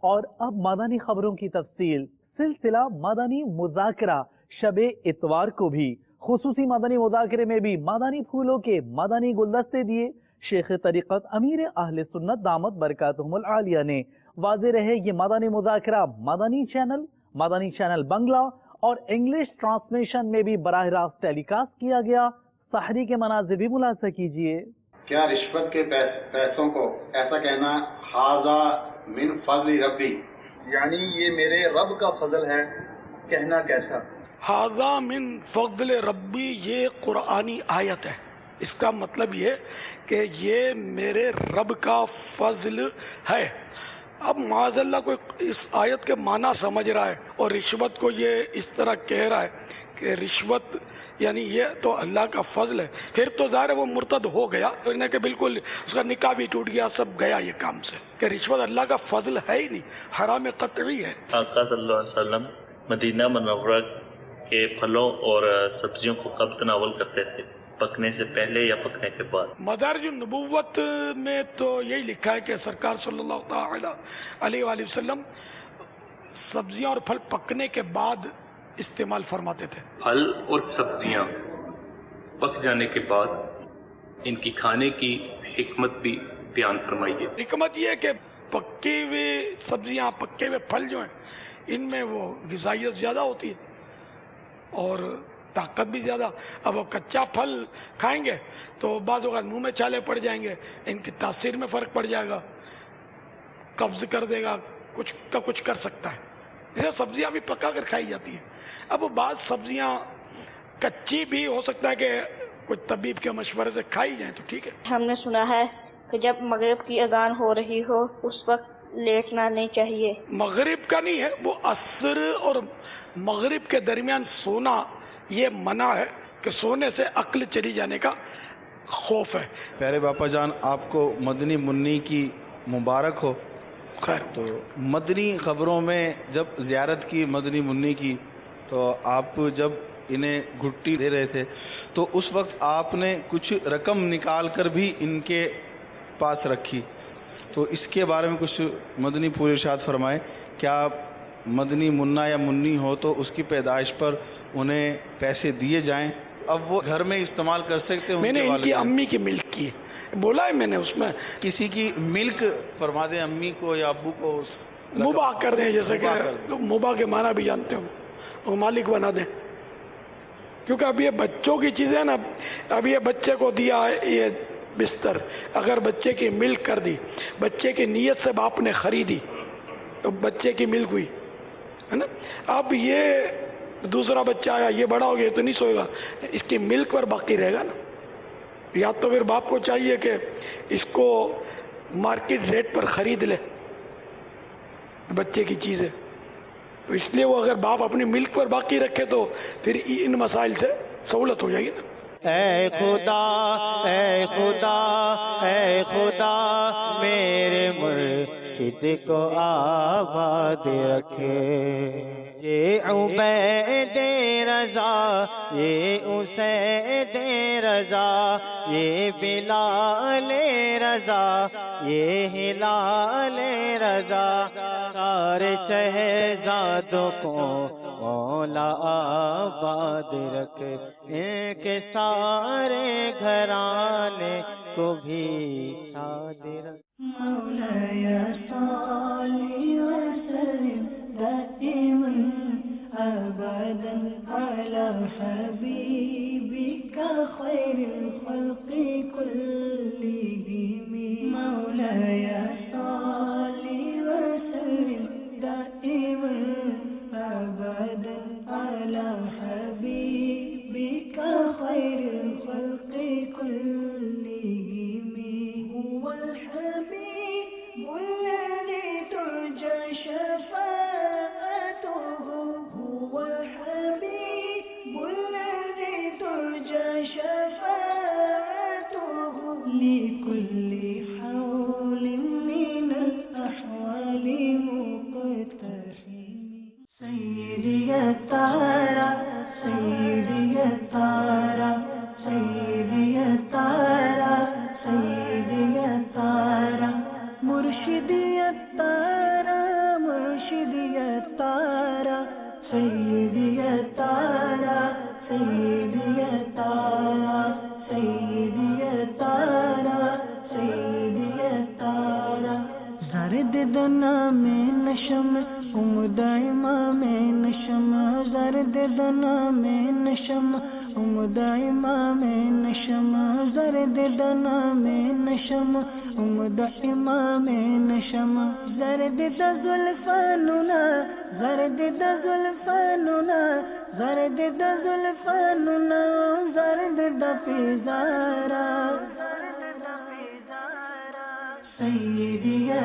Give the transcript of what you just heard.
اور اب مدنی خبروں کی تفصیل۔ سلسلہ مدنی مذاکرہ شب اتوار کو بھی خصوصی مدنی مذاکرے میں بھی مدنی پھولوں کے مدنی گلدستے دیے۔ شیخ طریقت امیر اہل سنت دامت برکاتہم العالیہ نے واضح رہے یہ مدنی مذاکرہ مدنی چینل بنگلہ اور انگلش ٹرانسلیشن میں بھی براہ راست ٹیلی کاسٹ کیا گیا۔ سحری کے مناظر بھی ملاحظہ کیجیے۔ کیا رشوت کے پیسوں کو ایسا کہنا ھذا من فضل ربی، یعنی یہ میرے رب کا فضل ہے، کہنا کیسا؟ ھذا من فضل ربی یہ قرآنی آیت ہے، اس کا مطلب یہ کہ یہ میرے رب کا فضل ہے۔ اب معاذ اللہ کوئی اس آیت کے معنی سمجھ رہا ہے اور رشوت کو یہ اس طرح کہہ رہا ہے کہ رشوت یعنی یہ تو اللہ کا فضل ہے، پھر تو ظاہر وہ مرتد ہو گیا کہ بالکل اس کا نکاح بھی ٹوٹ گیا، سب گیا یہ کام سے، کہ رشوت اللہ کا فضل ہے ہی نہیں، حرام قطعی ہے۔ آقا صلی اللہ علیہ وسلم مدینہ منورہ کے پھلوں اور سبزیوں کو کب تناول کرتے تھے، پکنے سے پہلے یا پکنے کے بعد؟ مدارج النبوت میں تو یہی لکھا ہے کہ سرکار صلی اللہ تعالی علیہ وآلہ وسلم سبزیاں اور پھل پکنے کے بعد استعمال فرماتے تھے۔ پھل اور سبزیاں پک جانے کے بعد ان کی کھانے کی حکمت بھی بیان فرمائیے۔ حکمت یہ ہے کہ پکی ہوئی سبزیاں، پکے ہوئے پھل جو ہیں ان میں وہ غذائیت زیادہ ہوتی ہے اور طاقت بھی زیادہ۔ اب وہ کچا پھل کھائیں گے تو بعض اوقات منہ میں چھالے پڑ جائیں گے، ان کی تاثیر میں فرق پڑ جائے گا، قبض کر دے گا، کچھ کا کچھ کر سکتا ہے۔ یہ سبزیاں بھی پکا کر کھائی جاتی ہیں۔ اب بعض سبزیاں کچی بھی ہو سکتا ہے کہ کچھ طبیب کے مشورے سے کھائی جائیں تو ٹھیک ہے۔ ہم نے سنا ہے کہ جب مغرب کی اذان ہو رہی ہو اس وقت لیٹنا نہیں چاہیے۔ مغرب کا نہیں ہے، وہ عصر اور مغرب کے درمیان سونا یہ منع ہے کہ سونے سے عقل چلی جانے کا خوف ہے۔ پیارے باپا جان، آپ کو مدنی منی کی مبارک ہو۔ خیر، تو مدنی خبروں میں جب زیارت کی مدنی منی کی تو آپ جب انہیں گھٹی دے رہے تھے تو اس وقت آپ نے کچھ رقم نکال کر بھی ان کے پاس رکھی، تو اس کے بارے میں کچھ مدنی پھول ارشاد فرمائیں۔ کیا مدنی منا یا منی ہو تو اس کی پیدائش پر انہیں پیسے دیے جائیں، اب وہ گھر میں استعمال کر سکتے ہیں؟ میں نے ان کی امی کی ملک کی بولا ہے، میں نے اس میں کسی کی ملک فرما دیں، امی کو یا ابو کو مباح کر دیں، جیسے کہ مباح کے معنی بھی جانتے ہوں، وہ مالک بنا دیں، کیونکہ اب یہ بچوں کی چیزیں نا، اب یہ بچے کو دیا ہے یہ بستر، اگر بچے کی ملک کر دی، بچے کی نیت سے باپ نے خریدی تو بچے کی ملک ہوئی ہے نا۔ اب یہ دوسرا بچہ آیا، یہ بڑا ہو گیا تو نہیں سوئے گا، اس کی ملک پر باقی رہے گا نا۔ یا تو پھر باپ کو چاہیے کہ اس کو مارکیٹ ریٹ پر خرید لے بچے کی چیزیں، تو اس لیے وہ اگر باپ اپنی ملک پر باقی رکھے تو پھر ان مسائل سے سہولت ہو جائے گی نا۔ اے خدا اے خدا اے خدا میرے مرشد کو آباد رکھے، یہ عبید رضا یہ اسید رضا یہ بلال رضا یہ ہلال رضا، سارے شہزادوں کو مولا آباد رکھے، ان کے سارے گھرانے کو بھی شاد رکھے۔ مولایا صلی وسلم دائما ابدا على حبيبك خير الخلق كلهم، مولایا صلی وسلم دائما ابدا على حبيبك خير الخلق كلهم، هو الحبيب الذي ترجى شفاعته، هو الحبيب الذي ترجى شفاعته لكل حول من الأحوال مقتحم، سيدي يا تارا سيدي يا تارا سيدي يا تارا سيدي يا تارا مرشد يا تارا زرد دنام نشم عمدہ امام نشم زرد دنام نشم عمدہ امام نشم زرد دنام نشم عمدہ امام نشم زرد زلفاننا زرد زلفاننا زرد زلفاننا زرد پیزارا سیدی یا